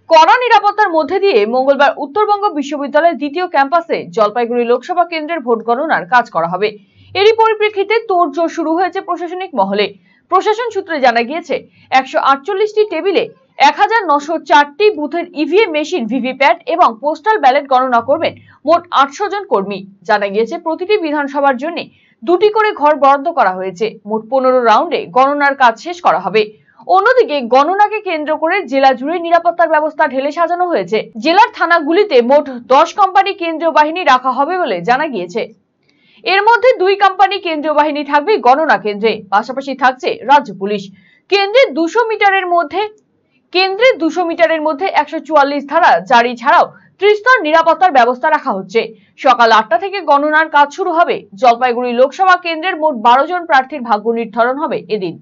কড়া নিরাপত্তার মধ্যে দিয়ে মঙ্গলবার উত্তরবঙ্গ বিশ্ববিদ্যালয়ের দ্বিতীয় ক্যাম্পাসে জলপাইগুড়ি লোকসভা কেন্দ্রের ভোট গণনার কাজ করা হবে। এরই পরিপ্রেক্ষিতে তোড়জোড় শুরু হয়েছে প্রশাসনিক মহলে। প্রশাসন সূত্রে জানা গিয়েছে 148টি টেবিলে 1904টি বুথের ইভিএম মেশিন, ভিভিপ্যাট এবং পোস্টাল ব্যালট গণনা করবেন মোট 800 জন কর্মী। জানা গিয়েছে প্রতিটি বিধানসভার জন্য 2টি করে ঘর বরাদ্দ করা হয়েছে। মোট 15 রাউন্ডে গণনার কাজ শেষ করা হবে। অন্যদিকে গণনাকে কেন্দ্র করে জেলা জুড়ে নিরাপত্তার ব্যবস্থা ঢেলে সাজানো হয়েছে। জেলার থানাগুলিতে মোট 10 কোম্পানি কেন্দ্রীয় বাহিনী রাখা হবে বলে জানা গিয়েছে। এর মধ্যে 2 কোম্পানি কেন্দ্রীয় বাহিনী থাকবে গণনা কেন্দ্রে, পাশাপাশি থাকছে রাজ্য পুলিশ। কেন্দ্রে 200 মিটারের মধ্যে 144 ধারা জারি ছাড়াও ত্রিস্তর নিরাপত্তার ব্যবস্থা রাখা হচ্ছে। সকাল 8টা থেকে গণনার কাজ শুরু হবে। জলপাইগুড়ি লোকসভা কেন্দ্রের মোট 12 জন প্রার্থীর ভাগ্য নির্ধারণ হবে এদিন।